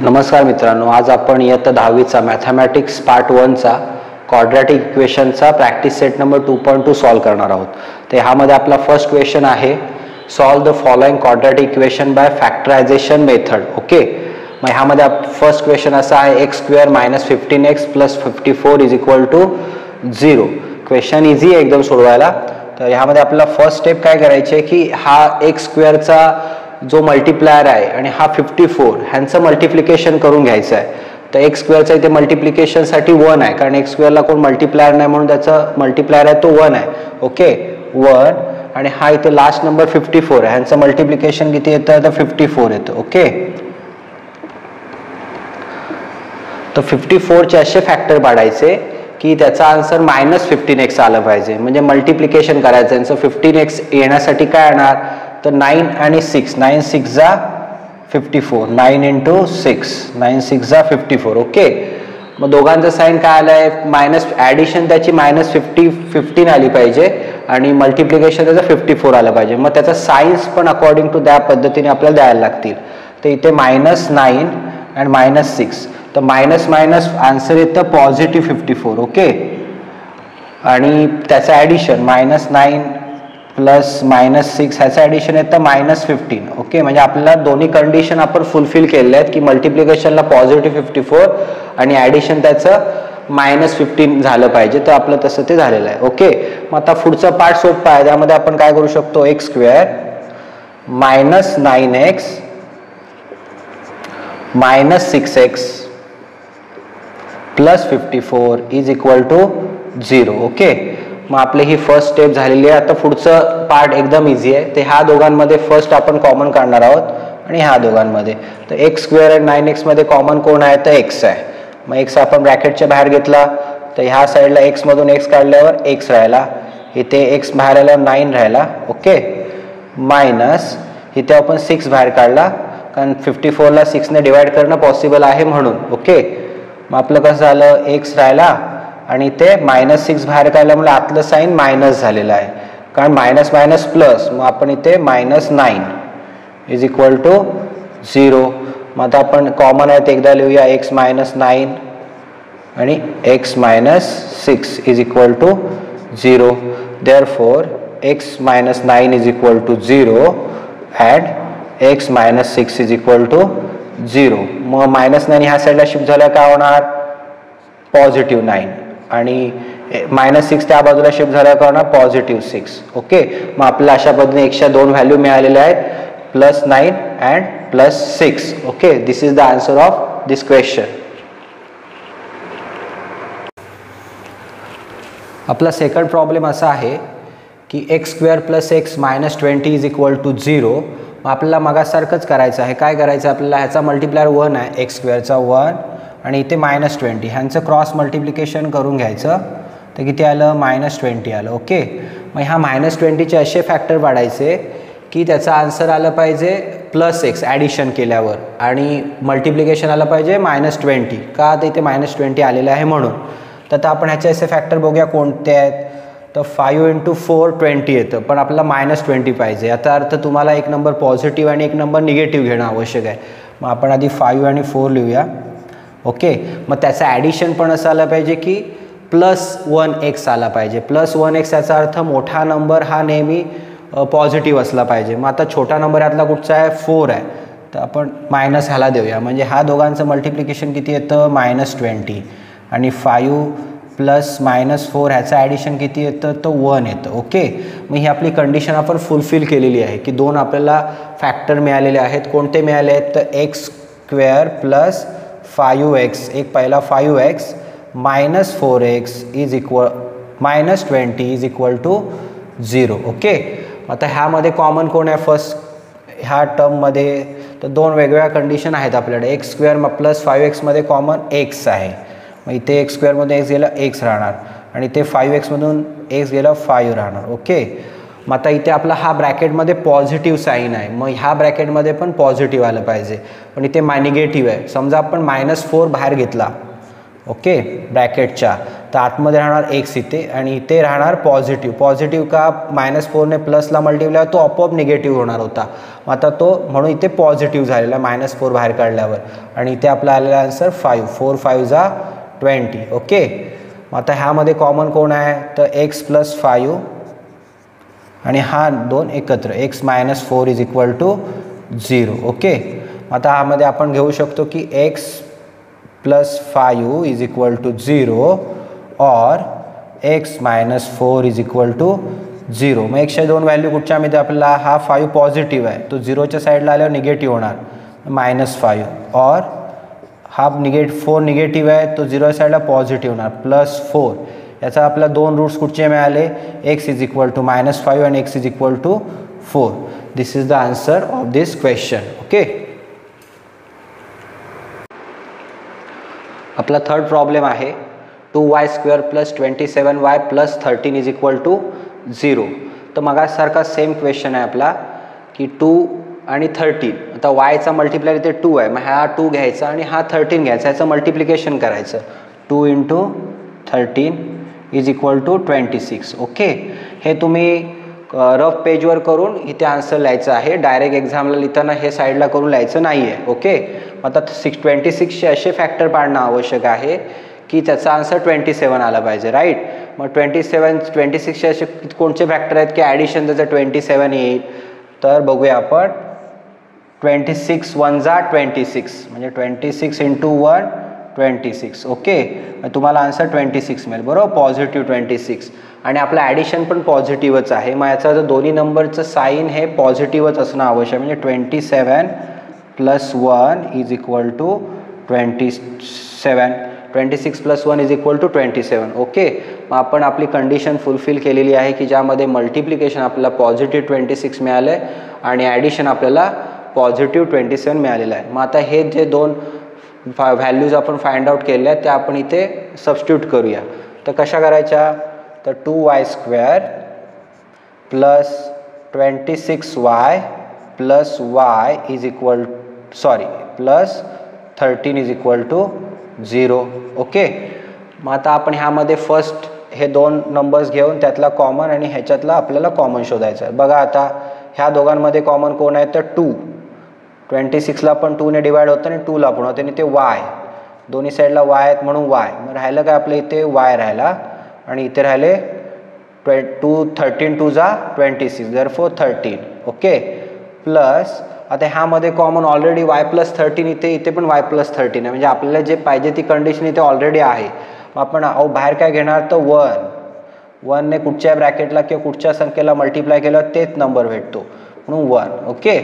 नमस्कार मित्रांनो, आज आपण इयत्ता 10वीचा मॅथमॅटिक्स पार्ट 1चा क्वाड्रॅटिक इक्वेशनचा प्रॅक्टिस सेट नंबर 2.2 सॉल्व करणार आहोत. तर ह्यामध्ये आपला फर्स्ट क्वेश्चन आहे, solve the following quadratic equation by factorisation method. Okay, मग ह्यामध्ये फर्स्ट क्वेश्चन असा आहे, x² - 15x + 54 = 0. क्वेश्चन इझी आहे एकदम सोडवायला. तर ह्यामध्ये आपल्याला फर्स्ट स्टेप काय करायची आहे की हा x² चा जो मल्टिप्लायर आहे आणि हा 54 ह्यांचं मल्टिप्लिकेशन करून घ्यायचं आहे. तर x² चा इथे मल्टिप्लिकेशनसाठी 1 आहे, कारण x² ला कोण मल्टिप्लायर नाही म्हणून त्याचा मल्टिप्लायर आहे तो 1 आहे. ओके, 1. आणि हा इथे लास्ट नंबर 54 आहे, ह्यांचं मल्टिप्लिकेशन किती येतं तर 54 येतं. ओके, तर 54 चे असे फॅक्टर पाडायचे की त्याचा आन्सर -15x आलं पाहिजे. म्हणजे मल्टिप्लिकेशन करायचं यांचं. 15x येण्यासाठी काय येणार तर 9 आणि 6, 9 6 जा 54, 9 × 6, 9 6 जा 54. ओके, मग दोघांचं साइन काय आलंय मायनस, ॲडिशन त्याची -15 आली पाहिजे आणि मल्टिप्लिकेशन त्याचं 54 आलं पाहिजे. मग त्याचा साईन्स पण अकॉर्डिंग टू त्या पद्धतीने आपल्याला द्यायला लागतील. तर इथे -9 आणि -6, तर मायनस मायनस आन्सर येतं पॉझिटिव्ह 54. ओके, आणि त्याचं ॲडिशन -9 + -6 ह्याचं ॲडिशन येतं -15. ओके, म्हणजे आपल्याला दोन्ही कंडिशन आपण फुलफिल केलेल्या आहेत की मल्टिप्लिकेशनला पॉझिटिव्ह 54 आणि ॲडिशन त्याचं -15 झालं पाहिजे. तर आपलं तसं ते झालेलं आहे. ओके, मग आता पुढचा पार्ट सोपा आहे. त्यामध्ये आपण काय करू शकतो, x² - 9x - 6x + 54 = 0. ओके, मग आपली ही फर्स्ट स्टेप झालेली आहे. आता पुढचं पार्ट एकदम इझी आहे. ते ह्या दोघांमध्ये फर्स्ट आपण कॉमन काढणार आहोत आणि ह्या दोघांमध्ये. तर x² आणि 9x मध्ये कॉमन कोण आहे तर x आहे. मग x आपण ब्रॅकेटच्या बाहेर घेतला तर ह्या साईडला x मधून x काढल्यावर x राहिला, इथे x बाहेर आल्यावर 9 राहिला. ओके, मायनस इथे आपण 6 बाहेर काढला, कारण 54 ला 6 ने डिवाइड करणं पॉसिबल आहे म्हणून. ओके, मग आपलं कसं झालं, x राहिला आणि ते -6 बाहेर काढल्यामुळे आतलं साईन मायनस झालेलं आहे, कारण मायनस मायनस प्लस. मग आपण इथे -9 = 0. मग आता आपण कॉमन आहे ते एकदा लिहूया, x - 9 आणि x - 6 = 0. Therefore x - 9 = 0 and x - 6 = 0. मग -9 ह्या साईडला शिफ्ट झाल्या काय होणार पॉझिटिव्ह 9 आणि -6 त्या बाजूला शिफ्ट झाल्या काय होणार पॉझिटिव्ह 6. ओके, मग आपल्याला अशा पद्धतीने x च्या दोन व्हॅल्यू मिळालेल्या आहेत, +9 and +6. Okay, this is the answer of this question. आपला सेकंड प्रॉब्लेम असा आहे की x² + x - 20 = 0. मग आपल्याला मागासारखंच करायचं आहे. काय करायचं आपल्याला, ह्याचा मल्टिप्लायर 1 आहे, x² चा 1 आणि इथे -20, ह्यांचं क्रॉस मल्टिप्लिकेशन करून घ्यायचं. तर किती आलं -20 आलं. ओके, मग ह्या -20 चे असे फॅक्टर पाडायचे की त्याचा आन्सर आलं पाहिजे +x ॲडिशन केल्यावर आणि मल्टिप्लिकेशन आलं पाहिजे -20. का तर इथे -20 आलेलं आहे म्हणून. तर आपण ह्याचे असे फॅक्टर बघूया कोणते आहेत. तर 5 × 4 20 येतं, पण आपल्याला -20 पाहिजे. याचा अर्थ तुम्हाला एक नंबर पॉझिटिव्ह आणि एक नंबर निगेटिव्ह घेणं आवश्यक आहे. मग आपण आधी 5 आणि 4 लिहूया. ओके, मग त्याचं ॲडिशन पण असं आलं पाहिजे की +1x आला पाहिजे. +1x याचा अर्थ मोठा नंबर हा नेहमी पॉझिटिव्ह असला पाहिजे. मग आता छोटा नंबर यातला कुठचा आहे 4 आहे, तर आपण मायनस ह्याला देऊया. म्हणजे ह्या दोघांचं मल्टिप्लिकेशन किती येतं -20 आणि 5 + -4 ह्याचं ॲडिशन किती येतं तर 1 येतं. ओके, मग ही आपली कंडिशन आपण फुलफिल केलेली आहे की दोन आपल्याला फॅक्टर मिळालेले आहेत. कोणते मिळाले आहेत तर x² + 5x, एक पहिला 5x - 4x -20 = 0. ओके, आता ह्यामध्ये कॉमन कोण आहे फर्स्ट ह्या टर्ममध्ये, तर दोन वेगवेगळ्या कंडिशन आहेत आपल्याकडे. x² + 5x मध्ये कॉमन x आहे, मग इथे x² मध्ये x गेला x राहणार आणि इथे 5x मधून x गेला 5 राहणार. ओके, मग आता इथे आपला हा ब्रॅकेटमध्ये पॉझिटिव्ह साईन आहे, मग ह्या ब्रॅकेटमध्ये पण पॉझिटिव्ह आलं पाहिजे, पण इथे निगेटिव्ह आहे. समजा आपण -4 बाहेर घेतला ओके ब्रॅकेटच्या, तर आतमध्ये राहणार एक्स इथे आणि इथे राहणार पॉझिटिव्ह. पॉझिटिव्ह का -4ने प्लसला मल्टिप्लाय तो आपोआप निगेटिव्ह होणार होता. मग आता तो म्हणून इथे पॉझिटिव्ह झालेला -4 बाहेर काढल्यावर आणि इथे आपला आलेला आन्सर 5. 4 5 जा 20. ओके. मग आता ह्यामध्ये कॉमन कोण आहे तर x + 5 आणि हा 2 एकत्र x - 4 = 0. ओके. आता ह्यामध्ये आपण घेऊ शकतो की x + 5 = 0 और x - 4 = 0. मग 102 व्हॅल्यू कुठच्या मिळते आपल्याला. हा 5 पॉझिटिव्ह आहे तो 0च्या साईडला आल्यावर निगेटिव्ह होणार -5 और हा 4 निगेटिव्ह आहे तो 0च्या साईडला पॉझिटिव्ह होणार +4. याचा आपला 2 रूट्स कुठचे मिळाले x = -5 आणि x = 4. This is the answer of this question. Okay. आपला थर्ड प्रॉब्लेम आहे 2y² + 27y + 13 = 0. तर मगासारखा सेम क्वेश्चन आहे आपला की 2 आणि 13. आता yचा मल्टिप्लायर इथे 2 आहे. मग हा 2 घ्यायचा आणि हा 13 घ्यायचा. याचं मल्टिप्लिकेशन करायचं. 2 × 13 = 26. ओके. हे तुम्ही रफ पेजवर करून इथे आन्सर लिहायचं आहे. डायरेक्ट एक्झामला लिहिताना हे साईडला करून लिहायचं नाही आहे. ओके. आता 26चे असे फॅक्टर पाडणं आवश्यक आहे की त्याचा आन्सर 27 आला पाहिजे. राईट. मग 26चे असे कोणते फॅक्टर आहेत की ॲडिशन त्याचं 27 येईल. तर बघूया आपण. 26 1 जा 26 म्हणजे 26 × 1 26. ओके. तुम्हाला आन्सर 26 मिळेल. बरोबर. पॉझिटिव्ह 26 आणि आपलं ॲडिशन पण पॉझिटिव्हच आहे. मग याचा जर दोन्ही नंबरचं साईन हे पॉझिटिव्हच असणं आवश्यक म्हणजे 27 + 1 = 27. 26 + 1 = 27. ओके. मग आपण आपली कंडिशन फुलफिल केलेली आहे की ज्यामध्ये मल्टिप्लिकेशन आपल्याला पॉझिटिव्ह 26 मिळालं आहे आणि ॲडिशन आपल्याला पॉझिटिव्ह 27 मिळालेलं आहे. मग आता हे जे 2 व्हॅल्यूज आपण फाइंड आउट केल्या त्या आपण इथे सबस्टिट्यूट करूया. तर कशा करायच्या तर 2y² + 26y + y +13 = 0. ओके. मग आता आपण ह्यामध्ये फर्स्ट हे 2 नंबर्स घेऊन त्यातला कॉमन आणि ह्याच्यातला आपल्याला कॉमन शोधायचं आहे. बघा आता ह्या दोघांमध्ये कॉमन कोण आहे तर 2. 26ला पण 2ने डिवाइड होतं आणि 2ला पण होतं आणि ते y. दोन्ही साईडला y आहेत म्हणून y. मग राहिलं काय आपलं इथे y राहिला आणि इथे राहिले 13 2 जा 26 therefore 13. ओके. प्लस आता ह्यामध्ये कॉमन ऑलरेडी y + 13 इथे पण y + 13 आहे म्हणजे आपल्याला जे पाहिजे ती कंडिशन इथे ऑलरेडी आहे. मग आपण बाहेर काय घेणार तर 1 ने कुठच्या ब्रॅकेटला किंवा कुठच्या संख्येला मल्टिप्लाय केलं तेच नंबर भेटतो म्हणून 1. ओके.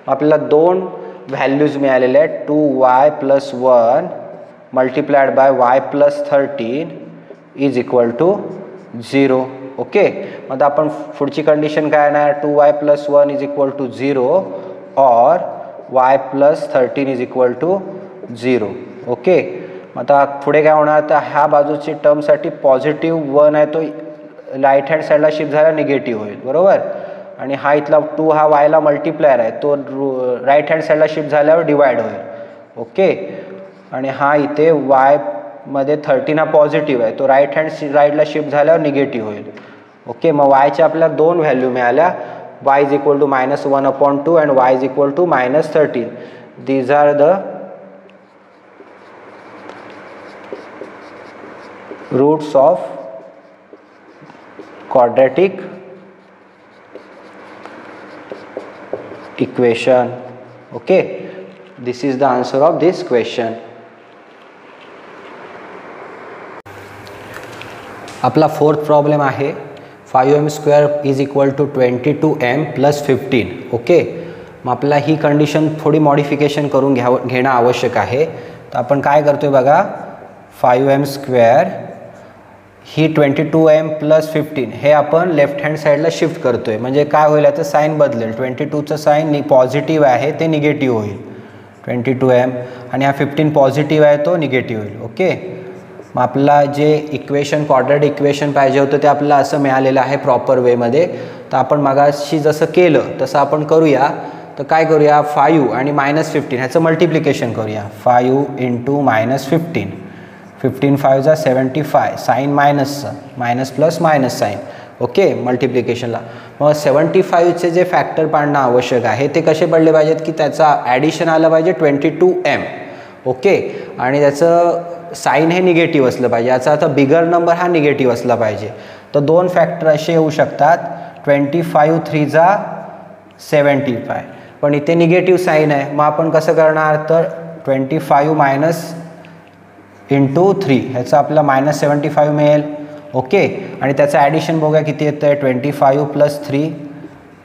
आपल्याला 2 व्हॅल्यूज मिळालेले आहेत 2y + 1 multiplied bye y + 13 = 0. Okay. मग आपण पुढची कंडिशन काय येणार 2y + 1 = 0 और y + 13 = 0. ओके. मग आता पुढे काय होणार तर ह्या बाजूची टर्मसाठी पॉझिटिव्ह 1 आहे तो राईट हँड साईडला शिफ्ट झाला निगेटिव्ह होईल. बरोबर. आणि हा इथला 2 हा yला मल्टिप्लायर आहे तो राईट हँड साईडला शिफ्ट झाल्यावर डिवाइड होईल. ओके. आणि हा इथे y मध्ये 13 हा पॉझिटिव्ह आहे तो राईट हँड राईटला शिफ्ट झाल्यावर निगेटिव्ह होईल. ओके. मग yच्या आपल्याला 2 व्हॅल्यू मिळाल्या. y = -1/2 and y = -13. These are the roots of quadratic equation. Okay. This is the answer of this question. आपला फोर्थ प्रॉब्लेम आहे 5m² = 22m + 15. ओके. मग आपल्याला ही कंडिशन थोडी मॉडिफिकेशन करून घेणं आवश्यक आहे. तर आपण काय करतोय बघा 5m² ही 22m + 15 हे आपण लेफ्ट हँड साईडला शिफ्ट करतोय म्हणजे काय होईल याचं साईन बदलेल. 22चं साईन पॉझिटिव्ह आहे ते निगेटिव्ह होईल 22m आणि हा 15 पॉझिटिव्ह आहे तो निगेटिव्ह होईल. ओके. मग आपल्याला जे इक्वेशन क्वाड्रॅटिक इक्वेशन पाहिजे होतं ते आपल्याला असं मिळालेलं आहे प्रॉपर वेमध्ये. तर आपण मगाशी जसं केलं तसं आपण करूया. तर काय करूया 5 आणि -15 ह्याचं मल्टिप्लिकेशन करूया. 5 × -15 15 5 जा 75, साईन मायनसचं, minus plus minus sign, okay मल्टिप्लिकेशनला. मग 75चे जे फॅक्टर पाडणं आवश्यक आहे ते कसे पडले पाहिजेत की त्याचा ॲडिशन आलं पाहिजे 22m, ओके, आणि त्याचं साईन हे निगेटिव्ह असलं पाहिजे. याचा अर्थ बिगर नंबर हा निगेटिव्ह असला पाहिजे. तर दोन फॅक्टर असे येऊ शकतात, 25 3 जा 75, पण इथे निगेटिव्ह साईन आहे. मग आपण कसं करणार, तर 25 मायनस इंटू 3 ह्याचं आपल्याला मायनस 75 मिळेल, ओके, आणि त्याचं ॲडिशन बघूया किती येतं आहे, 25 प्लस 3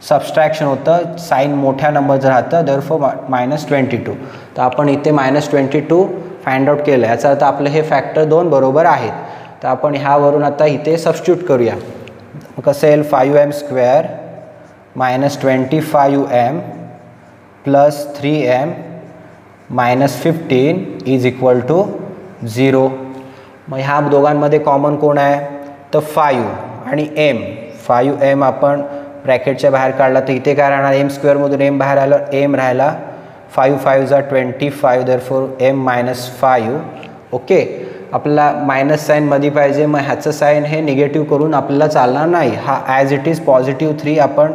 सबस्ट्रॅक्शन होतं, साईन मोठ्या नंबरचं राहतं, दरफोर मायनस 22. तर आपण इथे मायनस 22 फाइंड आउट केलं. याचा अर्थ आपलं हे फॅक्टर 2 बरोबर आहेत. तर आपण ह्यावरून आता इथे सबस्टिट्यूट करूया. कसं येईल, 5m² minus 25m plus 3m minus 15 is equal to 0. मग ह्या दोघांमध्ये कॉमन कोण आहे, तर 5 आणि m. 5m आपण ब्रॅकेटच्या बाहेर काढला तर इथे काय राहणार, m² m बाहेर आलं, m राहिला, 5 5 जा 25, दरफोर m मायनस 5, ओके. आपल्याला मायनस साईन मध्ये पाहिजे, मग ह्याचं साईन हे निगेटिव्ह करून आपल्याला चालणार नाही. हा ॲज इट इज पॉझिटिव्ह 3 आपण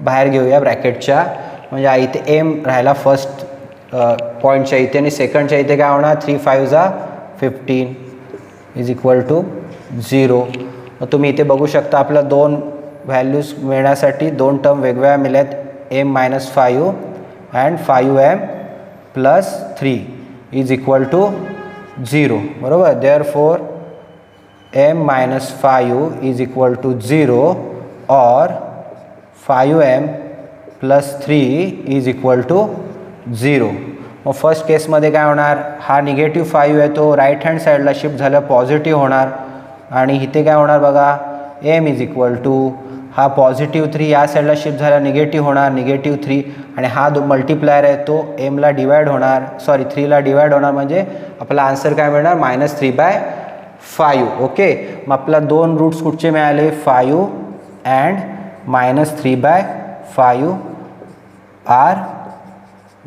बाहेर घेऊया ब्रॅकेटच्या, म्हणजे इथे m राहिला फर्स्ट पॉईंटच्या इथे, आणि सेकंडच्या इथे काय होणार, 3 5 जा 15 इज इक्वल टू 0. मग तुम्ही इथे बघू शकता आपल्या दोन व्हॅल्यूज मिळण्यासाठी दोन टर्म वेगवेगळ्या मिळत, m minus 5 and 5m plus 3 is equal to 0, बरोबर. Therefore m minus 5 is equal to 0 और 5m plus 3 is equal to 0. मग फर्स्ट केसमध्ये काय होणार, हा निगेटिव्ह 5 आहे तो राईट हँड साईडला शिफ्ट झाला, पॉझिटिव्ह होणार, आणि इथे काय होणार बघा, m इज इक्वल टू हा पॉझिटिव्ह 3 या साईडला शिफ्ट झाला, निगेटिव्ह होणार, निगेटिव्ह 3, आणि हा जो मल्टिप्लायर आहे तो mला डिवाइड होणार, सॉरी 3ला डिवाइड होणार, म्हणजे आपला आन्सर काय मिळणार, मायनस 3/5, ओके. मग आपल्याला दोन रूट्स कुठचे मिळाले, 5 अँड minus 3/5 are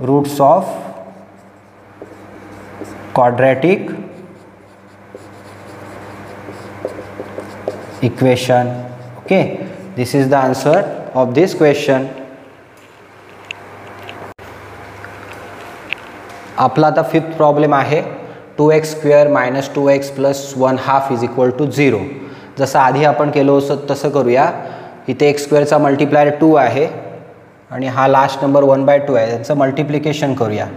roots of quadratic equation, okay. This is the answer of this question. आपला आता फिफ्थ प्रॉब्लेम आहे, 2x² minus 2x plus 1/2 is equal to 0. जसं आधी आपण केलं होतं तसं करूया. इथे x² मल्टिप्लायर 2 आहे आणि हा लास्ट नंबर 1/2 आहे, त्यांचं मल्टिप्लिकेशन करूया.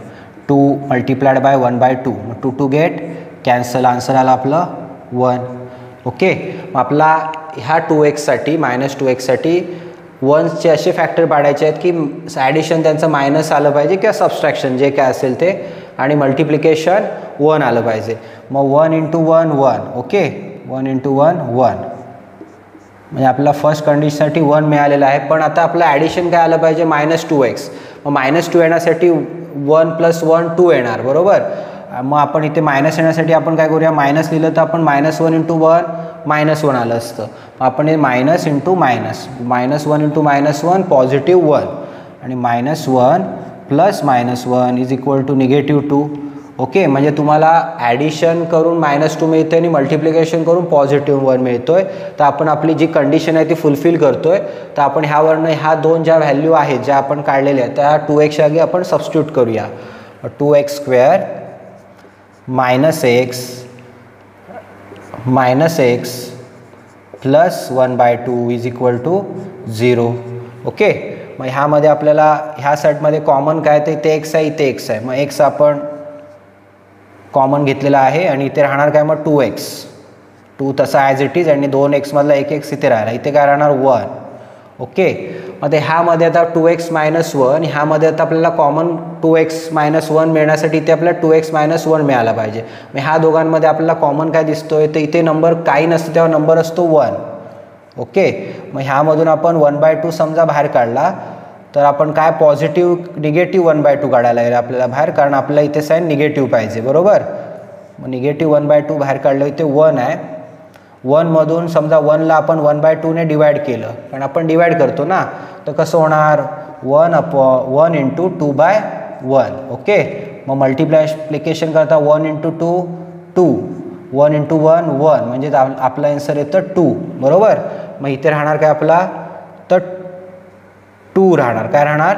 2 multiplied by 1/2, 2 two get cancel, answer आला आपलं 1, ओके. मग आपला ह्या 2x साठी मायनस 2x साठी 1चे असे फॅक्टर पाडायचे आहेत की ॲडिशन त्यांचं मायनस आलं पाहिजे किंवा सबस्ट्रॅक्शन जे काय असेल ते, आणि मल्टिप्लिकेशन 1 आलं पाहिजे. मग 1 × 1 1, ओके, 1 × 1 1, म्हणजे आपल्याला फर्स्ट कंडिशनसाठी 1 मिळालेलं आहे. पण आता आपलं ॲडिशन काय आलं पाहिजे, मायनस 2x. मग मायनस 2 येण्यासाठी 1 + 1 2 येणार, बरोबर. मग आपण इथे मायनस येण्यासाठी आपण काय करूया, मायनस लिहिलं तर आपण -1 × 1 -1 आलं असतं. मग आपण हे मायनस इंटू मायनस, -1 × -1 पॉझिटिव्ह 1, आणि -1 plus -1 is equal to -2, okay. म्हणजे तुम्हाला ॲडिशन करून -2 मिळते आणि मल्टिप्लिकेशन करून पॉझिटिव्ह 1 मिळतोय. तर आपण आपली जी कंडिशन आहे ती फुलफिल करतोय. तर आपण ह्यावरनं ह्या दोन ज्या व्हॅल्यू आहेत ज्या आपण काढलेल्या आहेत त्या 2x जागी आपण सबस्टिट्यूट करूया. 2x² -x plus 1/2 is equal to 0, okay. मग ह्यामध्ये आपल्याला ह्या साईडमध्ये कॉमन काय, ते इथे x आहे, इथे x आहे. मग x आपण कॉमन घेतलेला आहे आणि इथे राहणार काय, मग 2x, 2 तसा ॲज इट इज, आणि 2x मधला 1x इथे राहिला, इथे काय राहणार 1, ओके. मग ते ह्यामध्ये आता 2x - 1, ह्यामध्ये आता आपल्याला कॉमन 2x - 1 मिळण्यासाठी इथे आपल्याला 2x - 1 मिळाला पाहिजे. मग ह्या दोघांमध्ये आपल्याला कॉमन काय दिसतोय, तर इथे नंबर काही नसतं तेव्हा नंबर असतो 1, ओके. मग ह्यामधून आपण 1/2 समजा बाहेर काढला तर आपण काय पॉझिटिव्ह निगेटिव्ह 1/2 काढायला लागेल आपल्याला बाहेर, कारण आपल्याला इथे साईन निगेटिव्ह पाहिजे, बरोबर. मग निगेटिव्ह 1/2 बाहेर काढलं, इथे 1 आहे. 1 मधून समजा 1ला आपण 1/2 ने डिवाइड केलं, कारण आपण डिवाइड करतो ना, तर कसं होणार 1 × 2/1, ओके. मग मल्टिप्लिकेशन करता 1 × 2 2, 1 × 1 1 म्हणजे आपला आन्सर येतं 2 बरोबर. मग इथे राहणार काय आपला तर 2 राहणार, काय राहणार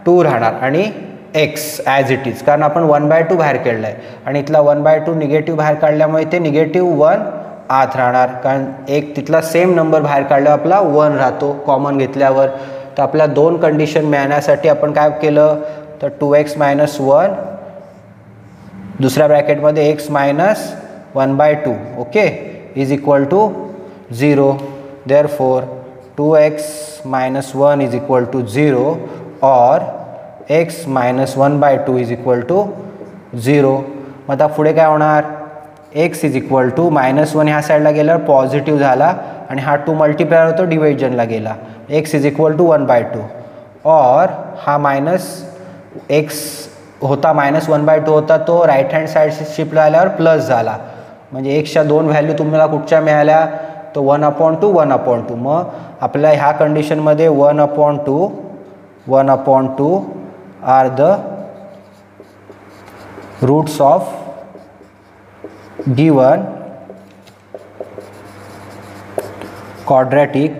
2 राहणार आणि x ॲज इट इज, कारण आपण 1/2 बाहेर काढलं आहे आणि इथला 1/2 निगेटिव्ह बाहेर काढल्यामुळे ते -1 आत राहणार, कारण एक तिथला सेम नंबर बाहेर काढल्यावर आपला 1 राहतो कॉमन घेतल्यावर. तर आपल्या दोन कंडिशन मिळण्यासाठी आपण काय केलं तर 2x - 1 दुसऱ्या ब्रॅकेटमध्ये x - 1/2 okay is equal to 0. Therefore 2x - 1 is equal to 0 और x - 1/2 इज इक्वल टू 0. मग आता पुढे काय होणार x इज इक्वल टू -1 ह्या साईडला गेल्यावर पॉझिटिव्ह झाला आणि हा 2 मल्टिप्लायर होतो डिव्हिजनला गेला, x इज इक्वल टू 1/2 और हा -x होता -1/2 होता तो राईट हँड साईड शिफ्ट झाल्यावर प्लस झाला, म्हणजे xच्या दोन व्हॅल्यू तुम्हाला कुठच्या मिळाल्या तो 1/2 1/2. मग आपल्या ह्या कंडिशनमध्ये 1/2 are the roots of given quadratic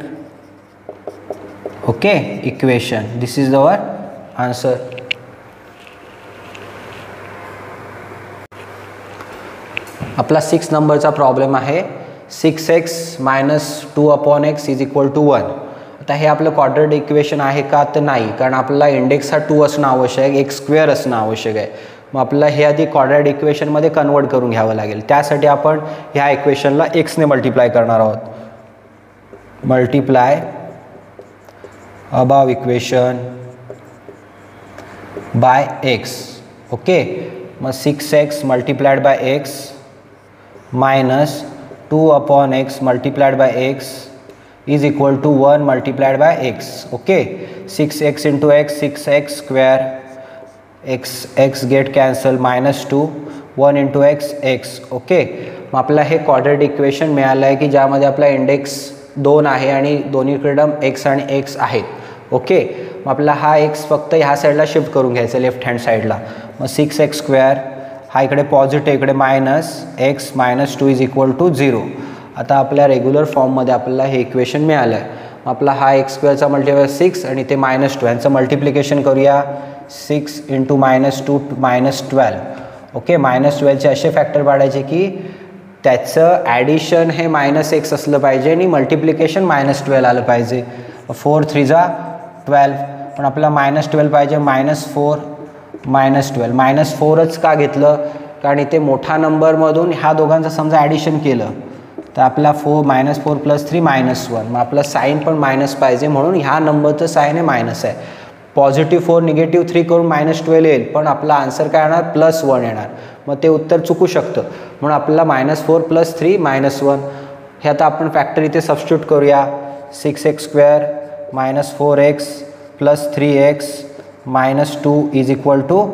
okay equation. This is our answer. आपला 6 नंबरचा प्रॉब्लेम आहे 6x - 2/x is equal to 1. आता हे आपलं क्वाड्रॅटिक इक्वेशन आहे का तर नाही, कारण आपला इंडेक्स हा 2 असणं आवश्यक आहे, x² असणं आवश्यक आहे. मग आपल्याला हे आधी क्वाड्रॅटिक इक्वेशनमध्ये कन्वर्ट करून घ्यावं लागेल. त्यासाठी आपण ह्या इक्वेशनला x ने मल्टिप्लाय करणार आहोत. Multiply above equation by x okay. मग 6x multiplied by x minus 2/x multiplied by x is equal to 1 multiplied by x okay. 6x × x 6x², x get cancel -2 1 × x x okay. मग आपल्याला हे quadratic equation मिळालं आहे की ज्यामध्ये आपला index 2 आहे आणि दोन्हीकडे x आणि x आहेत ओके. मग आपला हा x फक्त ह्या साईडला शिफ्ट करून घ्यायचा लेफ्ट हँड साईडला. मग 6x² हा इकडे पॉझिटिव्ह इकडे -x -2 इज इक्वल टू 0. आता आपल्या रेग्युलर फॉर्ममध्ये आपल्याला हे इक्वेशन मिळालं आहे. मग आपला हा x² मल्टिप्लाय 6 आणि ते -2 यांचं मल्टिप्लिकेशन करूया. 6 × -2 -12 ओके. -12चे असे फॅक्टर पाडायचे की त्याचं ॲडिशन हे -x असलं पाहिजे आणि मल्टिप्लिकेशन -12 आलं पाहिजे. 4 × 3 = 12 पण आपल्याला -12 पाहिजे. -4 -12 -4च का घेतलं कारण इथे मोठा नंबरमधून ह्या दोघांचं समजा ॲडिशन केलं तर आपला -4 + 3 -1. मग आपलं साईन पण मायनस पाहिजे म्हणून ह्या नंबरचं साईन हे मायनस आहे. +4 -3 करून -12 येईल पण आपला आन्सर काय येणार +1 येणार. मग ते उत्तर चुकू शकतं म्हणून आपल्याला -4 + 3 -1 हे आता आपण फॅक्टर इथे सबस्टिट्यूट करूया. 6x² - 4x + 3x -2 is equal to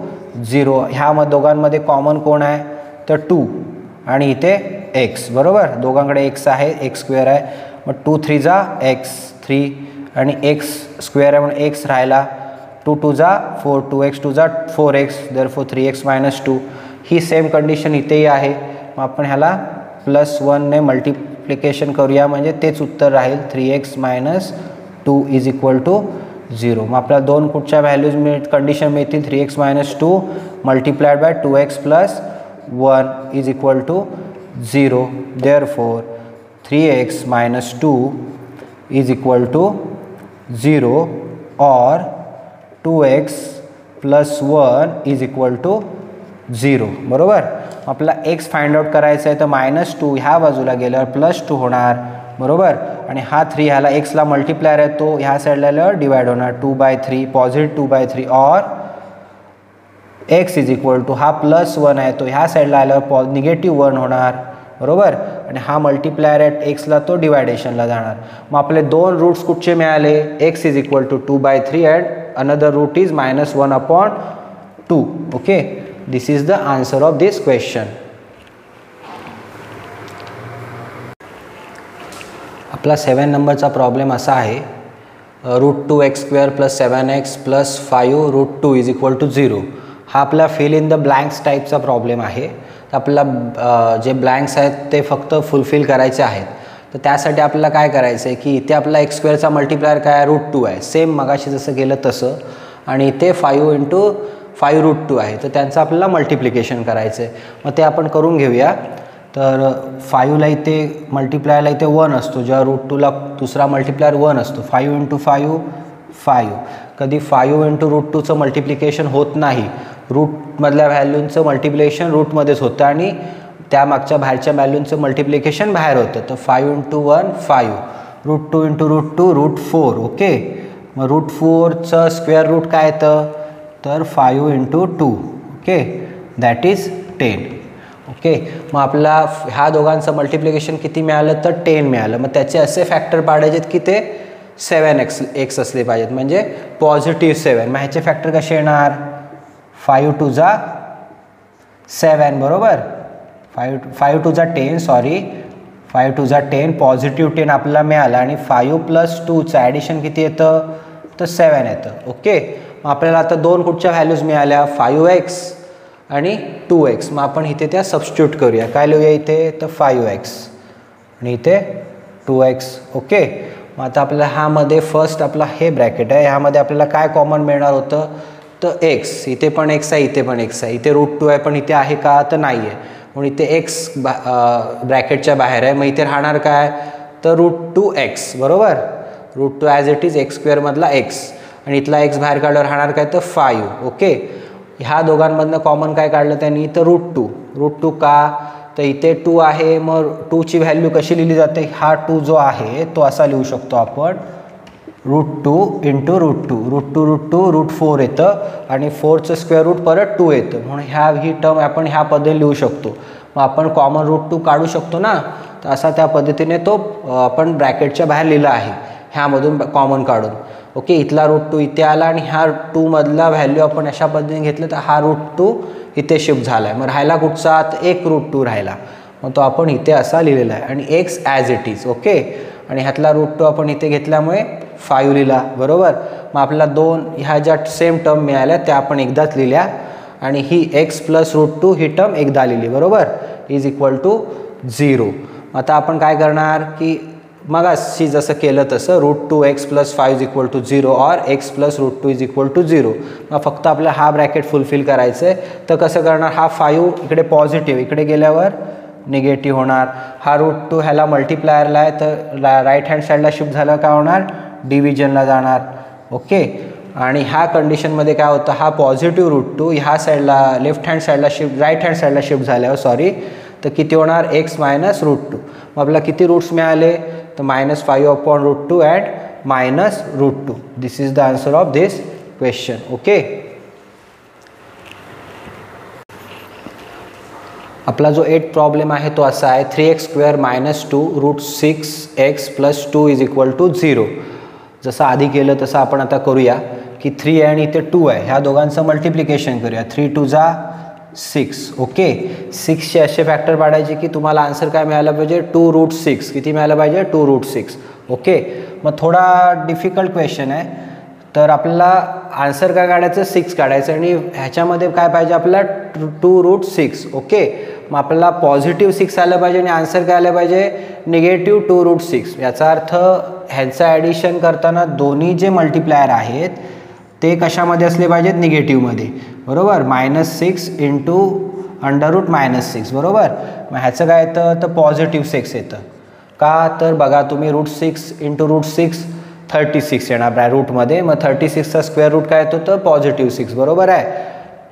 0. ह्या दोघांमध्ये कॉमन कोण आहे तर 2 आणि इथे x बरोबर. दोघांकडे x आहे, x² आहे. मग 2 × 3 = x 3 आणि x² आहे म्हणून x राहिला. 2 × 2 = 4 2x 2 = 4x देअरफॉर 3x - 2. ही सेम कंडिशन इथेही आहे. मग आपण ह्याला +1 ने मल्टिप्लिकेशन करूया म्हणजे तेच उत्तर राहील 3x - 2 इज इक्वल टू 0. मग आपल्याला दोन कुठच्या व्हॅल्यूज कंडिशन मिळतील 3x - 2 multiplied by 2x + 1 is equal to 0. Therefore 3x - 2 is equal to 0 और 2x + 1 इज इक्वल टू 0 बरोबर. आपला x फाइंड आउट करायचा आहे तर -2 ह्या बाजूला गेल्यावर +2 होणार बरोबर. आणि हा 3 ह्याला xला मल्टिप्लायर आहे तो ह्या साईडला आल्यावर डिवाइड होणार 2/3 पॉझिटिव्ह 2/3 और x इज इक्वल टू हा +1 आहे तो ह्या साईडला आल्यावर -1 होणार बरोबर. आणि हा मल्टिप्लायर आहे xला तो डिवायडेशनला जाणार. मग आपले दोन रूट्स कुठचे मिळाले x is equal to 2/3 and another root is -1/2 okay. This is the answer of this question. आपला 7 नंबरचा प्रॉब्लेम असा आहे √2x² + 7x + 5 √2 is equal to 0. हा आपला फिल इन द ब्लँक्स टाईपचा प्रॉब्लेम आहे. तर आपल्याला जे ब्लँक्स आहेत ते फक्त फुलफिल करायचे आहेत. तर त्यासाठी आपल्याला काय करायचं आहे की इथे आपला एक्स स्क्वेअरचा मल्टिप्लायर काय √2 आहे, सेम मगाशी जसं केलं तसं, आणि इथे 5 × 5√2 आहे. तर त्यांचं आपल्याला मल्टिप्लिकेशन करायचं आहे. मग ते आपण करून घेऊया. तर 5ला इथे मल्टिप्लायरला इथे 1 असतो, जेव्हा √2ला दुसरा मल्टिप्लायर 1 असतो. 5 × 5 5. कधी 5 × √2चं मल्टिप्लिकेशन होत नाही, रूटमधल्या व्हॅल्यूंचं मल्टिप्लिकेशन रूटमध्येच होतं आणि त्यामागच्या बाहेरच्या व्हॅल्यूंचं मल्टिप्लिकेशन बाहेर होतं. तर 5 × 1 5, √2 × √2 √4. ओके, मग √4चं स्क्वेअर रूट काय येतं, तर 5 × 2. Okay, that is 10. ओके, मग आपला ह्या दोघांचं मल्टिप्लिकेशन किती मिळालं, तर 10 मिळालं. मग त्याचे असे फॅक्टर पाडायचेत की ते 7x असले पाहिजेत, म्हणजे +7. मग ह्याचे फॅक्टर कसे येणार, 5 × 2 7 बरोबर, 5 × 2 10 सॉरी, 5 × 2 10, +10 आपल्याला मिळालं आणि 5 + 2चं ॲडिशन किती येतं, तर 7 येतं. ओके, मग आपल्याला आता दोन कुठच्या व्हॅल्यूज मिळाल्या, 5x आणि 2x. मग आपण इथे त्या सबस्टिट्यूट करूया. काय लिहूया इथे, तर 5x आणि इथे 2x. ओके, मग आता आपल्याला ह्यामध्ये फर्स्ट आपला हे ब्रॅकेट आहे, ह्यामध्ये आपल्याला काय कॉमन मिळणार होतं, तर x. इथे पण x आहे, इथे पण x आहे, इथे √2 आहे पण इथे आहे का, तर नाही आहे, म्हणून इथे x ब्रॅकेटच्या बाहेर आहे. मग इथे राहणार काय, तर √2x बरोबर, √2 ॲज इट इज x² मधला x, आणि इथला x बाहेर काढल्यावर राहणार काय, तर 5. ओके, ह्या दोघांमधनं कॉमन काय काढलं त्यांनी, तर √2 का, तर इथे 2 आहे. मग 2ची व्हॅल्यू कशी लिहिली जाते, हा 2 जो आहे तो असा लिहू शकतो आपण, √2 × √2 √4 येतं आणि 4चं स्क्वेअर रूट परत 2 येतं, म्हणून ही टर्म आपण ह्या पद्धतीने लिहू शकतो. मग आपण कॉमन √2 काढू शकतो ना, तर असा त्या पद्धतीने तो आपण ब्रॅकेटच्या बाहेर लिहिला आहे ह्यामधून कॉमन काढून. ओके, इथला √2 इथे आला आणि ह्या 2 मधला व्हॅल्यू आपण अशा पद्धतीने घेतलं तर हा √2 इथे शिफ्ट झाला आहे. मग राहिला कुठचा, तर एक √2 राहिला, मग तो आपण इथे असा लिहिलेला आहे आणि x as it is. Okay, आणि ह्यातला √2 आपण इथे घेतल्यामुळे 5 लिहिला बरोबर. मग आपल्याला दोन ह्या ज्या सेम टर्म मिळाल्या त्या आपण एकदाच लिहिल्या आणि ही x + √2 ही टर्म एकदा लिहिली बरोबर, इज इक्वल टू 0. आता आपण काय करणार की मग अशी जसं केलं तसं √2x + 5 = 0 और x + √2 = 0. मग फक्त आपल्याला हा ब्रॅकेट फुलफिल करायचं आहे. तर कसं करणार, हा 5 इकडे पॉझिटिव्ह, इकडे गेल्यावर निगेटिव्ह होणार. हा √2 ह्याला मल्टिप्लायरला आहे, तर राईट हँड साईडला शिफ्ट झालं काय होणार, डिव्हिजनला जाणार. ओके, आणि ह्या कंडिशनमध्ये काय होतं, हा पॉझिटिव्ह √2 ह्या साईडला लेफ्ट हँड साईडला शिफ्ट, राईट हँड साईडला शिफ्ट झाल्यावर सॉरी, तर किती होणार, x - √2. मग आपल्याला किती रूट्स मिळाले, तर -5/√2 and -√2. This is the answer of this question. Okay, आपला जो 8 प्रॉब्लेम आहे तो असा आहे, 3x² - 2 √6x + 2 = 0. जसं आधी केलं तसं आपण आता करूया की 3 आहे आणि इथे 2 आहे, ह्या दोघांचं मल्टिप्लिकेशन करूया. 3 × 2 6. ओके, 6चे असे फॅक्टर पाडायचे की तुम्हाला आन्सर काय मिळालं पाहिजे, 2√6. किती मिळालं पाहिजे, 2√6. ओके, मग थोडा डिफिकल्ट क्वेश्चन आहे, तर आपल्याला आन्सर काय काढायचं, 6 काढायचं आणि ह्याच्यामध्ये काय पाहिजे आपल्याला 2√6. ओके, मग आपल्याला +6 आलं पाहिजे आणि आन्सर काय आलं पाहिजे, -2√6. याचा अर्थ ह्यांचं ॲडिशन करताना दोन्ही जे मल्टिप्लायर आहेत ते कशामध्ये असले पाहिजेत, निगेटिव्हमध्ये बरोबर, -6 × √−6 बरोबर. मग ह्याचं काय येतं, तर +6 येतं का, तर बघा तुम्ही √6 × √6 36 येणार रूटमध्ये. मग 36चा स्क्वेअर रूट काय येतो, तर +6 बरोबर आहे.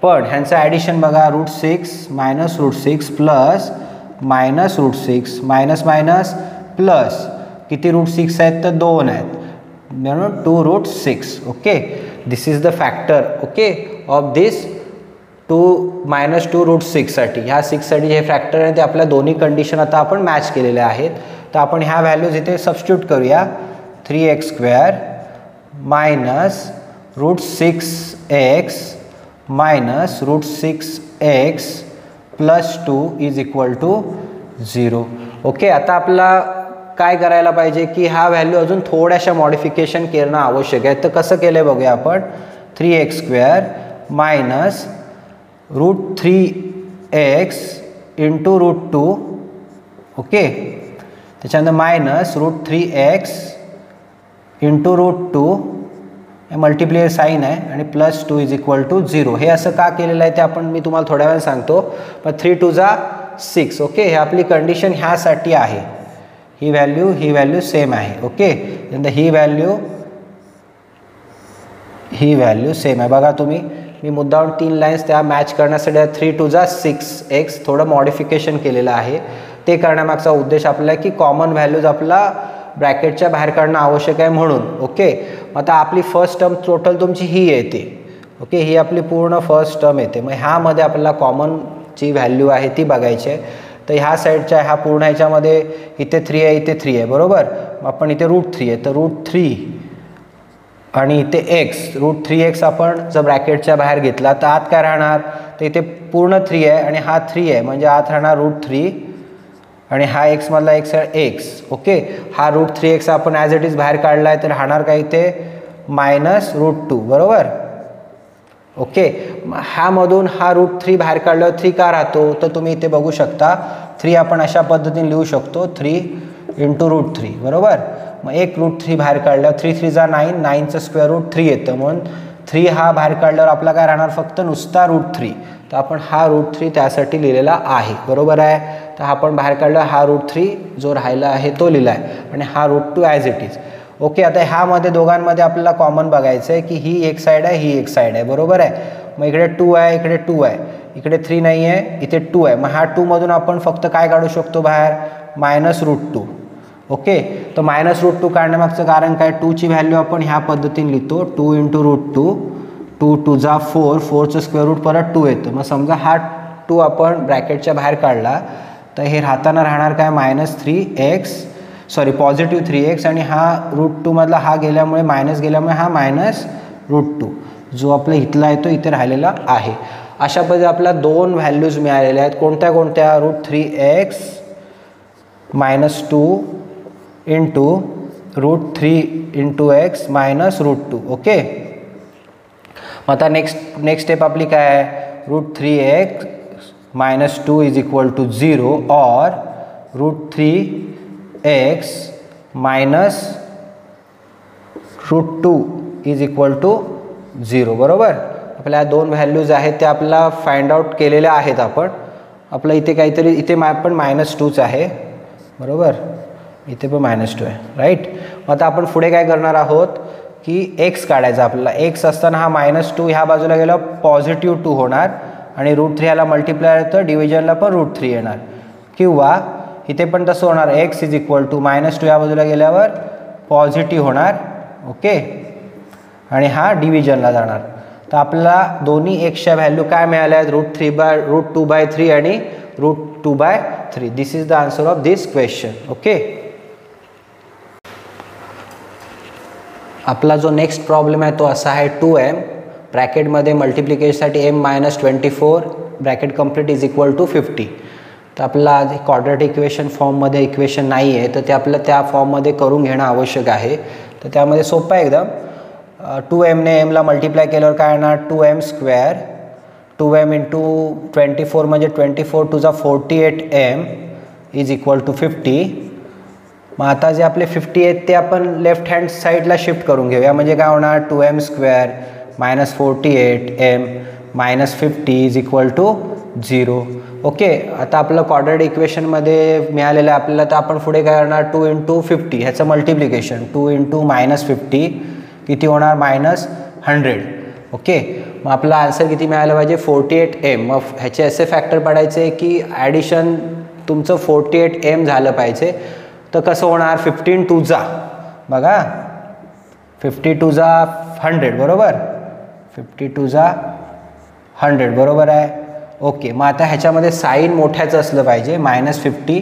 पण ह्यांचं ॲडिशन बघा, √6 - √6 प्लस -√6 मायनस प्लस किती √6 आहेत, तर 2 आहेत, म्हणून 2√6. Okay, this is the factor okay of this -2√6 साठी. ह्या 6 साठी जे फॅक्टर आहे ते आपल्या दोन्ही कंडिशन आता आपण मॅच केलेल्या आहेत. तर आपण ह्या व्हॅल्यूज इथे सबस्टिट्यूट करूया. 3x² - √6x -√6x + 2 = 0. ओके, आता आपला काय करायला पाहिजे की हा व्हॅल्यू अजून थोड्याशा मॉडिफिकेशन करणं आवश्यक आहे. तर कसं केलं आहे बघूया आपण. 3x² - √3x इंटू √2 ओके, त्याच्यानंतर minus √3x into √2 multiplication sign आहे आणि +2 = 0. हे असं का केलेलं आहे ते मी तुम्हाला थोड्या वेळाने सांगतो. पण 3 2 जा 6 ओके. हे आपली कंडिशन ह्यासाठी आहे. ही व्हॅल्यू सेम आहे ओके. नंतर ही व्हॅल्यू सेम आहे. बघा तुम्ही, मी मुद्दाम 3 लाईन्स त्या मॅच करण्यासाठी 3 2 जा 6x थोडं मॉडिफिकेशन केलेलं आहे. ते करण्यामागचा उद्देश आपला आहे की कॉमन व्हॅल्यूज आपला ब्रॅकेटच्या बाहेर काढणं आवश्यक आहे म्हणून ओके. आता आपली फर्स्ट टर्म टोटल तुमची ही येते ओके. ही आपली पूर्ण फर्स्ट टर्म येते. मग ह्यामध्ये आपल्याला कॉमन जी व्हॅल्यू आहे ती बघायची आहे. तर ह्या साईडच्या ह्या पूर्ण ह्याच्यामध्ये इथे 3 आहे, इथे 3 आहे बरोबर. आपण इथे √3 आहे, तर √3 आणि इथे x √3x आपण जर ब्रॅकेटच्या बाहेर घेतला तर आत काय राहणार, तर इथे पूर्ण 3 आहे आणि हा 3 आहे म्हणजे आत राहणार √3 आणि हा x मधला x x ओके. हा √3x आपण ॲज इट इज बाहेर काढला आहे तर राहणार काय इथे -√2 बरोबर ओके. ह्यामधून हा √3 बाहेर काढल्यावर 3 का राहतो, तर तुम्ही इथे बघू शकता 3 आपण अशा पद्धतीने लिहू शकतो 3 इंटू √3 बरोबर. मग एक √3 बाहेर काढल्यावर 3 3 जा 9, 9चं स्क्वेअर रूट 3 येतं म्हणून 3 हा बाहेर काढल्यावर आपला काय राहणार फक्त नुसता √3. तर आपण हा √3 त्यासाठी लिहिलेला आहे बरोबर आहे. तर आपण बाहेर काढला हा √3 जो राहिला आहे तो लिहिला आहे आणि हा √2 ॲज इट इज ओके. आता ह्यामध्ये दोघांमध्ये आपल्याला कॉमन बघायचं आहे की ही एक साईड आहे, ही एक साईड आहे बरोबर आहे. मग इकडे 2 आहे, इकडे 2 आहे, इकडे 3 नाही आहे, इथे 2 आहे. मग हा 2 मधून आपण फक्त काय काढू शकतो बाहेर -√2 ओके. तर -√2 काढण्यामागचं कारण काय, 2 ची व्हॅल्यू आपण ह्या पद्धतीने लिहितो 2 इंटू √2, 2 2 जा 4, 4चं स्क्वेअर रूट परत 2 येतं. मग समजा हा 2 आपण ब्रॅकेटच्या बाहेर काढला तर हे राहताना राहणार काय -3x सॉरी +3x आणि हा √2 मधला हा गेल्यामुळे मायनस गेल्यामुळे हा -√2 जो आपला इथला आहे तो इथे राहिलेला आहे. अशा पद्धतीने आपल्याला 2 व्हॅल्यूज मिळालेल्या आहेत. कोणत्या कोणत्या, √3x -2 into √3 into x -√2 okay. मग आता नेक्स्ट स्टेप आपली काय आहे, √3x -2 = 0 और √3x -√2 = 0 बरोबर. आपल्या 2 व्हॅल्यूज आहेत त्या आपल्याला फाइंड आउट केलेल्या आहेत आपण. आपलं इथे काहीतरी इथे पण -2च आहे बरोबर, इथे पण -2 आहे राईट. मग आता आपण पुढे काय करणार आहोत की x काढायचा आपल्याला. x असताना हा -2 ह्या बाजूला गेल्यावर +2 होणार आणि √3 ह्याला मल्टिप्लाय तर डिव्हिजनला पण √3 येणार. किंवा इथे पण तसं होणार x = -2 ह्या बाजूला गेल्यावर पॉझिटिव्ह होणार ओके आणि हा डिव्हिजनला जाणार. तर आपल्याला दोन्ही xच्या व्हॅल्यू काय मिळाल्या आहेत, √2/3 आणि √2/3. This is the answer of this question okay. आपला जो नेक्स्ट प्रॉब्लेम आहे तो असा आहे 2m ब्रॅकेटमध्ये मल्टिप्लिकेशनसाठी m-24 ब्रॅकेट कंप्लीट = 50. तर आपल्याला क्वाड्रॅटिक इक्वेशन फॉर्ममध्ये इक्वेशन नाही आहे तर ते आपल्याला त्या फॉर्ममध्ये करून घेणं आवश्यक आहे. तर त्यामध्ये सोपं आहे एकदम. 2m ने mला मल्टिप्लाय केल्यावर काय येणार, 2m², 2m इंटू 24 म्हणजे 24 2 जा 48m = 50. मग आता जे आपले 50 आहेत ते आपण लेफ्ट हँड साईडला शिफ्ट करून घेऊया. म्हणजे काय होणार, 2m² -48m -50 = 0 ओके. आता आपलं क्वाड्रॅटिक इक्वेशनमध्ये मिळालेलं आहे आपल्याला. तर आपण पुढे काय करणार, 2 इंटू 50 ह्याचं मल्टिप्लिकेशन 2 इंटू -50 किती होणार -100 ओके. मग आपला आन्सर किती मिळालं पाहिजे 48m. मग ह्याचे असे फॅक्टर पडायचे की ॲडिशन तुमचं 48m झालं पाहिजे. तर कसं होणार, 15 2 जा बघा 50 2 जा 100 बरोबर, 50 2 जा 100 बरोबर आहे ओके. मग आता ह्याच्यामध्ये साईन मोठ्याचं असलं पाहिजे. -50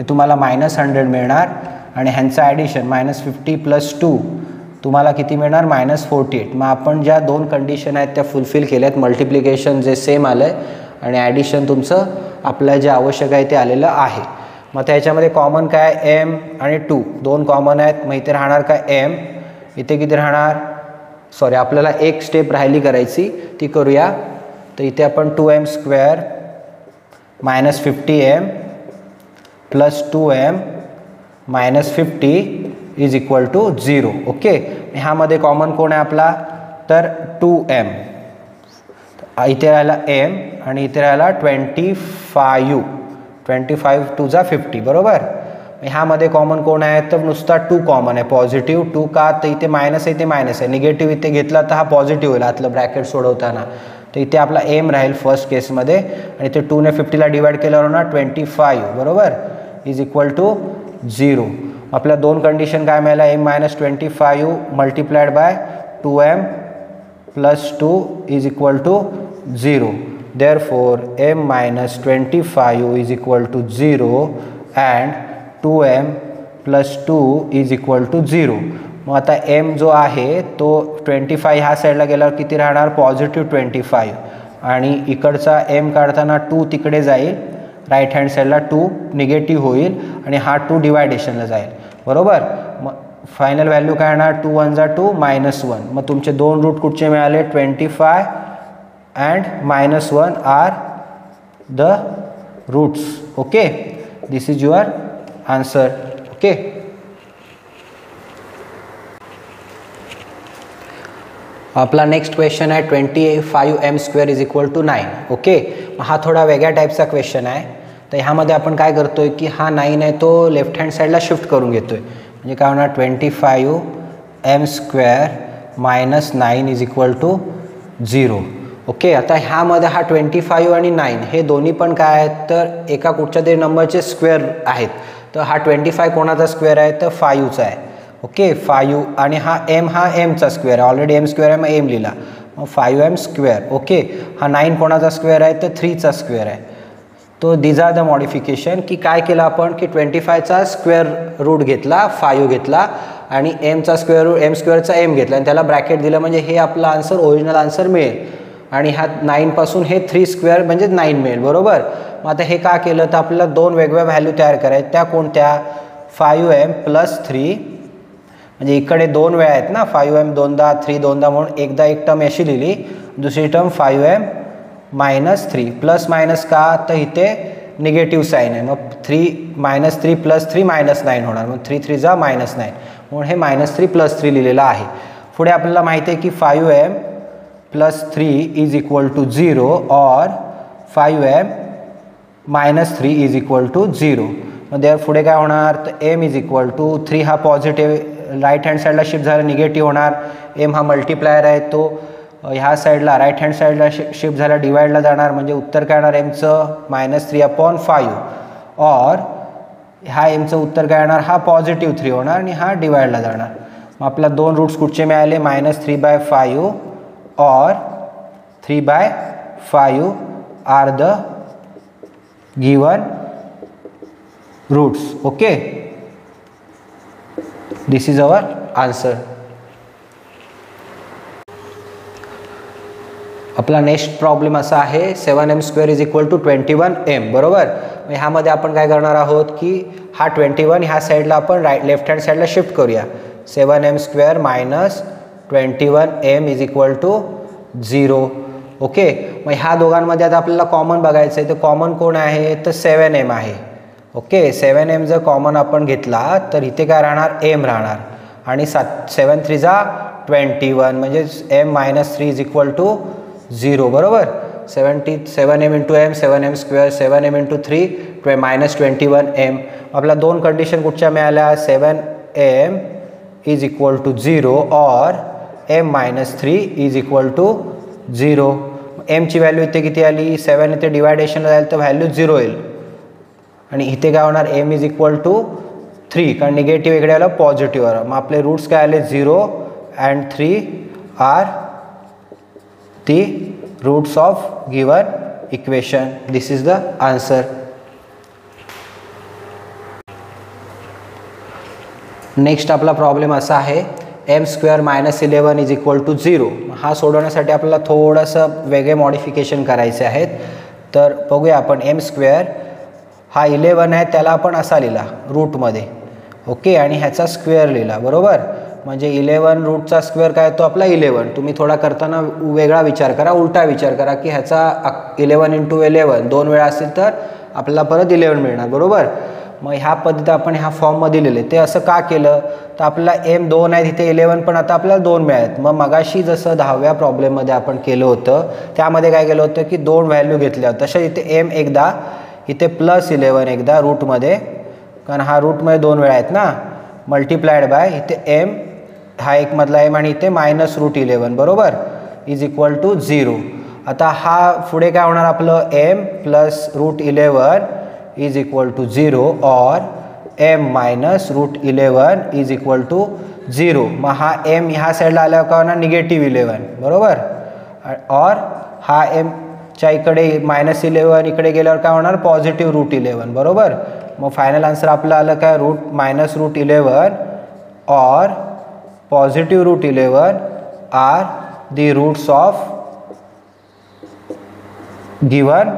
तुम्हाला -100 मिळणार आणि ह्यांचं ॲडिशन -50 + 2 तुम्हाला किती मिळणार -48. मग आपण ज्या 2 कंडिशन आहेत त्या फुलफिल केल्यात. मल्टिप्लिकेशन जे सेम आलं आहे आणि ॲडिशन तुमचं आपल्याला जे आवश्यक आहे ते आलेलं आहे. मग त्याच्यामध्ये कॉमन काय, m आणि 2 2 कॉमन आहेत. मग इथे राहणार काय m, इथे किती राहणार, सॉरी आपल्याला एक स्टेप राहिली करायची ती करूया. तर इथे आपण 2m² minus 50m plus 2m minus 50 is equal to 0. Okay, ह्यामध्ये कॉमन कोण आहे आपला, तर 2m. इथे राहिला m आणि इथे राहिला 25 टू जा 50 बरोबर. ह्यामध्ये कॉमन कोण आहे, तर नुसता 2 कॉमन आहे, पॉझिटिव्ह 2 का, तर इथे मायनस आहे, इथे मायनस आहे, निगेटिव्ह इथे घेतला तर हा पॉझिटिव्ह होईल आतलं ब्रॅकेट सोडवताना. तर इथे आपला m राहील फर्स्ट केसमध्ये आणि इथे 2ने 50ला डिवाइड केल्यावर ना 25 बरोबर इज इक्वल टू 0. आपल्या दोन कंडिशन काय मिळाल्या, m minus 25 multiplied by 2m plus 2 is equal to 0. Therefore m minus 25 is equal to 0 and 2m plus 2 is equal to 0. मग आता m जो आहे तो 25 ह्या साईडला गेल्यावर किती राहणार, पॉझिटिव्ह 25 आणि इकडचा m काढताना 2 तिकडे जाईल, राईट हँड साईडला 2 निगेटिव्ह होईल आणि हा 2 डिवायडेशनला जाईल बरोबर. मग फायनल व्हॅल्यू काय येणार, 2 1 जा 2 -1. मग तुमचे दोन रूट कुठचे मिळाले, 25 and -1 are the roots. Okay, this is your answer. Okay, आपला नेक्स्ट क्वेश्चन आहे 25m² is equal to 9. Okay, हा थोडा वेगळ्या टाईपचा क्वेश्चन आहे. तर ह्यामध्ये आपण काय करतोय की हा 9 आहे तो लेफ्ट हँड साईडला शिफ्ट करून घेतोय. म्हणजे काय होणार, 25m² minus 9 is equal to 0. Okay, आता ह्यामध्ये हा 25 आणि 9 हे दोन्ही पण काय आहेत, तर एका कुठच्या तरी नंबरचे स्क्वेअर आहेत. तर हा 25 कोणाचा स्क्वेअर आहे, तर 5चा आहे. ओके, 5 आणि हा mचा स्क्वेअर आहे, ऑलरेडी m² आहे, मग m लिहिला, मग 5m². ओके, हा 9 कोणाचा स्क्वेअर आहे, तर 3चा स्क्वेअर आहे. तो दिज आर द मॉडिफिकेशन की काय केलं आपण की 25चा स्क्वेअर रूट घेतला, 5 घेतला आणि mचा स्क्वेअर रूट m²चा m घेतला आणि त्याला ब्रॅकेट दिलं, म्हणजे हे आपला आन्सर ओरिजिनल आन्सर मिळेल. आणि ह्या 9 पासून हे 3² म्हणजे 9 मिळेल बरोबर. मग आता हे का केलं, तर आपल्याला दोन वेगवेगळ्या व्हॅल्यू तयार करायच्या. त्या कोणत्या, 5m प्लस 3, म्हणजे इकडे दोन वेळा आहेत ना, 5m दोनदा 3 दोनदा, म्हणून एकदा एक टर्म अशी लिहिली, दुसरी term 5m minus 3. Plus minus का, तर इथे निगेटिव्ह साईन आहे, मग 3 प्लस 3 -9 होणार, मग 3 3 जा -9, म्हणून हे -3 प्लस 3 लिहिलेलं आहे. पुढे आपल्याला माहिती आहे की 5m plus 3 is equal to 0 और 5m minus 3 is equal to 0. मग त्या पुढे काय होणार, तर m इज इक्वल टू 3 हा पॉझिटिव्ह राईट हँड साईडला शिफ्ट झाला, निगेटिव्ह होणार. m हा मल्टिप्लायर आहे, तो ह्या साईडला राईट हँड साईडला शिफ्ट झाला, डिवाइडला जाणार, म्हणजे उत्तर काय येणार mचं -3/5 और ह्या mचं उत्तर काय येणार, हा पॉझिटिव्ह 3 होणार आणि हा डिवाइडला जाणार. मग आपला दोन रूट्स कुठचे मिळाले, -3/5 और 3/5 are the given roots. Okay, this is our answer. आपला नेक्स्ट प्रॉब्लेम असा आहे 7m² is equal to 21m बरोबर. ह्यामध्ये आपण काय करणार आहोत की हा 21 ह्या साईडला आपण लेफ्ट हँड साईडला शिफ्ट करूया. 7m² minus 21m is equal to 0. Okay, मग ह्या दोघांमध्ये आता आपल्याला कॉमन बघायचं आहे, तर कॉमन कोण आहे, तर 7m आहे. ओके, 7m जर कॉमन आपण घेतला तर इथे काय राहणार, m राहणार आणि 7 3 जा 21 म्हणजे m minus 3 is equal to 0 बरोबर. 7m into m 7m², 7m into 3 -21m. आपल्या दोन कंडिशन कुठच्या मिळाल्या, 7m इज इक्वल टू 0 और m minus 3 is equal to 0. mची व्हॅल्यू इथे किती आली, 7 इथे डिवायडेशनला जाईल तर व्हॅल्यू 0 येईल आणि इथे काय होणार, m इज इक्वल टू 3, कारण निगेटिव्ह इकडे आलं पॉझिटिव्ह. मग आपले रूट्स काय आले, 0 and 3 are the roots of given equation. This is the answer. Next आपला प्रॉब्लेम असा आहे m² minus 11 is equal to 0. हा सोडवण्यासाठी आपल्याला थोडंसं वेगळे मॉडिफिकेशन करायचे आहेत. तर बघूया आपण, m² हा 11 आहे त्याला आपण असा लिहिला रूटमध्ये. ओके, आणि ह्याचा स्क्वेअर लिहिला बरोबर. म्हणजे 11 रूटचा स्क्वेअर काय येतो आपला 11. तुम्ही थोडा करताना वेगळा विचार करा, उलटा विचार करा की ह्याचा 11 × 11 2 वेळा असेल तर आपल्याला परत 11 मिळणार, बरोबर. मग ह्या पद्धती आपण ह्या फॉर्ममध्ये लिहिले. ते असं का केलं तर आपल्याला m 2 आहे, तिथे 11 पण आता आपल्याला 2 मिळालेत. मग मगाशी जसं 10व्या प्रॉब्लेममध्ये आपण केलं होतं त्यामध्ये काय केलं होतं की 2 व्हॅल्यू घेतल्या होत्या. तशा इथे m एकदा, इथे +11 एकदा रूटमध्ये, कारण हा रूटमध्ये 2 वेळा आहेत ना, मल्टिप्लाइड बाय इथे m हा एक मधला m आणि इथे -√11 बरोबर इज इक्वल टू 0. आता हा पुढे काय होणार आपलं m + √11 इज इक्वल टू 0 और m - √11 इज इक्वल टू 0. मग हा m ह्या साईडला आल्यावर काय होणार -11 बरोबर. और हा m च्या इकडे -11 इकडे गेल्यावर काय होणार +√11 बरोबर. मग फायनल आन्सर आपलं आलं काय -√11 और +√11 are the roots of given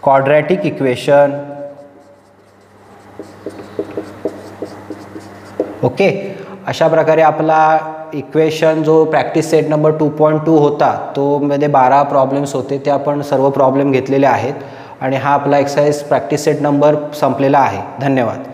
quadratic equation. Okay, अशा प्रकारे आपला इक्वेशन जो प्रॅक्टिस सेट नंबर 2.2 होता तो मध्ये 12 प्रॉब्लेम्स होते, ते आपण सर्व प्रॉब्लेम घेतलेले आहेत आणि हा आपला एक्सरसाइज प्रॅक्टिस सेट नंबर संपलेला आहे. धन्यवाद.